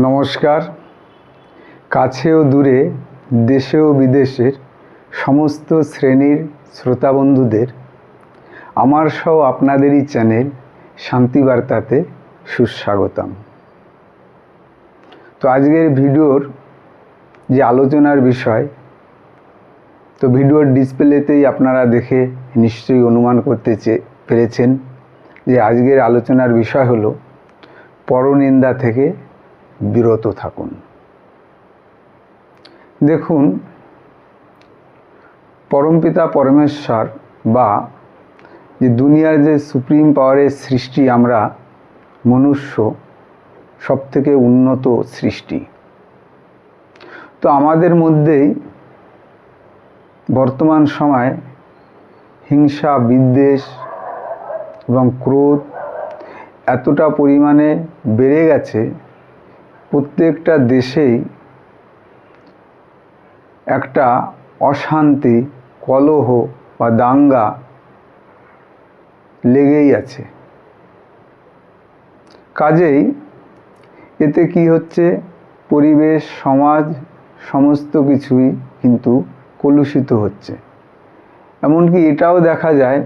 নমস্কার। কাছে ও দূরে, দেশে ও বিদেশের সমস্ত শ্রেণীর শ্রোতা বন্ধুদের আমার সহ আপনাদেরই চ্যানেল শান্তিবার্তাতে সুস্বাগতম। তো আজকের ভিডিওর যে আলোচনার বিষয়, তো ভিডিওর ডিসপ্লেতেই আপনারা দেখে নিশ্চয়ই অনুমান করতে পেরেছেন যে আজকের আলোচনার বিষয় হলো পরনিন্দা থেকে বিরত থাকুন। দেখুন, পরমপিতা পরমেশ্বর বা যে দুনিয়ার যে সুপ্রিম পাওয়ারের সৃষ্টি, আমরা মনুষ্য সবথেকে উন্নত সৃষ্টি। তো আমাদের মধ্যেই বর্তমান সময় হিংসা, বিদ্বেষ এবং ক্রোধ এতটা পরিমাণে বেড়ে গেছে, প্রত্যেকটা দেশেই একটা অশান্তি, কলহ বা দাঙ্গা লেগেই আছে। কাজেই এতে কি হচ্ছে, পরিবেশ, সমাজ সমস্ত কিছুই কিন্তু কলুষিত হচ্ছে। এমনকি এটাও দেখা যায়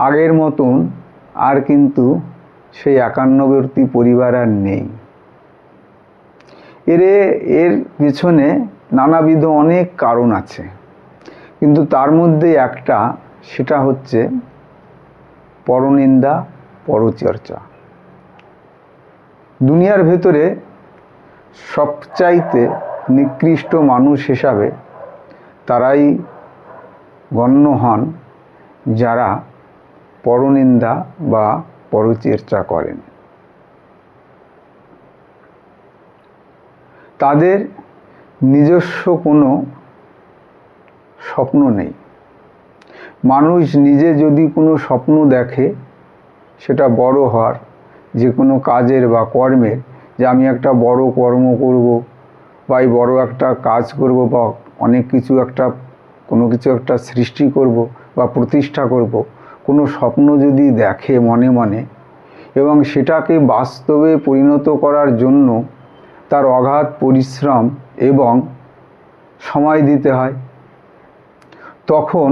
আগের মতন আর কিন্তু সেই একান্নবর্তী পরিবার আর নেই। এর পেছনে নানাবিধ অনেক কারণ আছে, কিন্তু তার মধ্যে একটা, সেটা হচ্ছে পরনিন্দা, পরচর্চা। দুনিয়ার ভেতরে সবচাইতে নিকৃষ্ট মানুষ হিসাবে তারাই গণ্য হন যারা পরনিন্দা বা পরচর্চা করেন। তাদের নিজস্ব কোনো স্বপ্ন নেই। মানুষ নিজে যদি কোনো স্বপ্ন দেখে, সেটা বড় হওয়ার, যে কোনো কাজের বা কর্মের, যে আমি একটা বড় কর্ম করব বা এই বড় একটা কাজ করব বা অনেক কিছু একটা, কোনো কিছু একটা সৃষ্টি করব বা প্রতিষ্ঠা করব, কোনো স্বপ্ন যদি দেখে মনে মনে এবং সেটাকে বাস্তবে পরিণত করার জন্য তার অগাধ পরিশ্রম এবং সময় দিতে হয়, তখন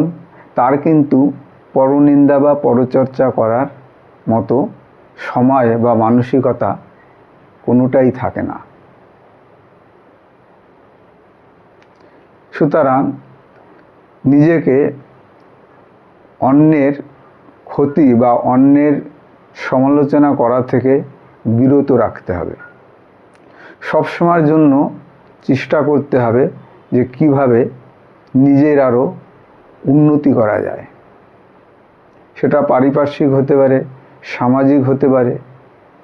তার কিন্তু পরনিন্দা বা পরচর্চা করার মতো সময় বা মানসিকতা কোনোটাই থাকে না। সুতরাং নিজেকে অন্যের ক্ষতি বা অন্যের সমালোচনা করা থেকে বিরত রাখতে হবে। সবসময়ের জন্য চেষ্টা করতে হবে যে কিভাবে নিজের আরও উন্নতি করা যায়। সেটা পারিপার্শ্বিক হতে পারে, সামাজিক হতে পারে।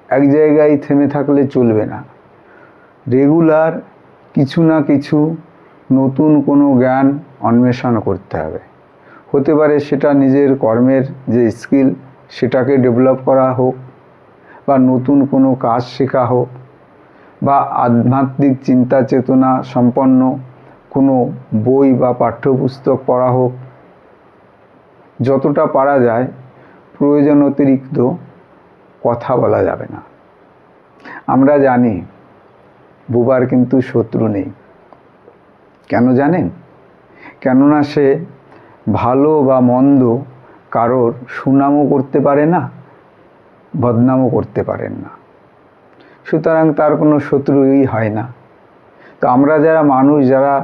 এক জায়গায় থেমে থাকলে চলবে না। রেগুলার কিছু না কিছু নতুন কোনো জ্ঞান অন্বেষণ করতে হবে। হতে পারে সেটা নিজের কর্মের যে স্কিল, সেটাকে ডেভেলপ করা হোক, বা নতুন কোনো কাজ শেখা হোক, বা আধ্যাত্মিক চিন্তা চেতনা সম্পন্ন কোনো বই বা পাঠ্যপুস্তক পড়া হোক। যতটা পারা যায় প্রয়োজন অতিরিক্ত কথা বলা যাবে না। আমরা জানি বোবার কিন্তু শত্রু নেই। কেন জানেন? কেননা সে ভালো বা মন্দ কারোর সুনামও করতে পারে না, বদনামও করতে পারেন না। সুতরাং তার কোনো শত্রুই হয় না। তো আমরা যারা মানুষ, যারা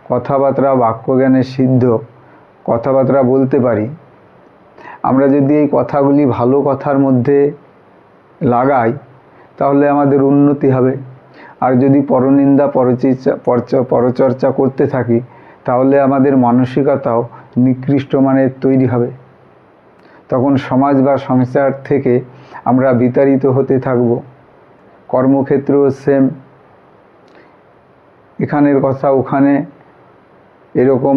কথাবার্তা বাক্যজ্ঞানে সিদ্ধ, কথাবার্তা বলতে পারি, আমরা যদি এই কথাগুলি ভালো কথার মধ্যে লাগাই, তাহলে আমাদের উন্নতি হবে। আর যদি পরনিন্দা পরচর্চা করতে থাকি, তাহলে আমাদের মানসিকতাও নিকৃষ্ট মানের তৈরি হবে। তখন সমাজ বা সংসার থেকে আমরা বিতাড়িত হতে থাকব। কর্মক্ষেত্রেও সেম, এখানের কথা ওখানে এরকম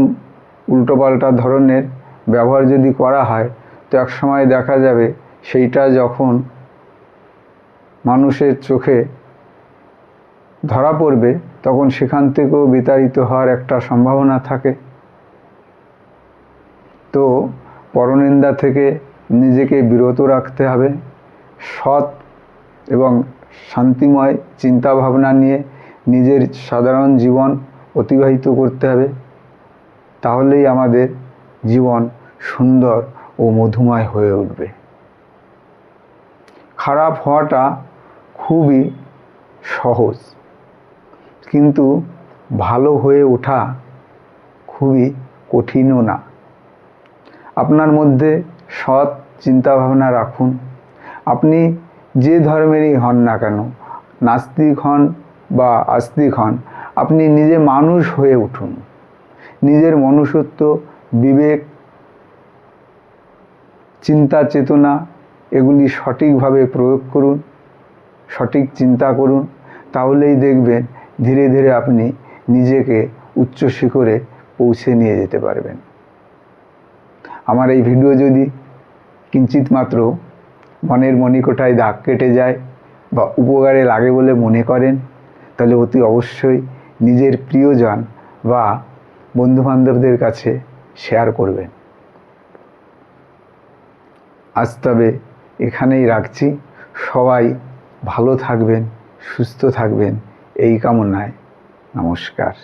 উল্টোপাল্টা ধরনের ব্যবহার যদি করা হয়, তো এক সময় দেখা যাবে সেইটা যখন মানুষের চোখে ধরা পড়বে, তখন সেখান থেকেও বিতাড়িত হওয়ার একটা সম্ভাবনা থাকে। তো পরনিন্দা থেকে নিজেকে বিরত রাখতে হবে। সৎ এবং শান্তিময় চিন্তা ভাবনা নিয়ে নিজের সাধারণ জীবন অতিবাহিত করতে হবে। তাহলেই আমাদের জীবন সুন্দর ও মধুময় হয়ে উঠবে। খারাপ হওয়াটা খুবই সহজ, কিন্তু ভালো হয়ে ওঠা খুবই কঠিনও না। আপনার মধ্যে সৎ চিন্তাভাবনা রাখুন। আপনি যে ধর্মেরই হন না কেন, নাস্তিক হন বা আস্তিক হন, আপনি নিজে মানুষ হয়ে উঠুন। নিজের মনুষ্যত্ব, বিবেক, চিন্তা চেতনা এগুলি সঠিকভাবে প্রয়োগ করুন, সঠিক চিন্তা করুন। তাহলেই দেখবেন ধীরে ধীরে আপনি নিজেকে উচ্চ শিখরে পৌঁছে নিয়ে যেতে পারবেন। আমার এই ভিডিও যদি কিঞ্চিত মাত্র মনের মণিকোঠায় দাগ কেটে যায় বা উপকারে লাগে বলে মনে করেন, তাহলে অতি অবশ্যই নিজের প্রিয়জন বা বন্ধুবান্ধবদের কাছে শেয়ার করবেন। আজ তবে এখানেই রাখছি। সবাই ভালো থাকবেন, সুস্থ থাকবেন এই কামনায়। নমস্কার।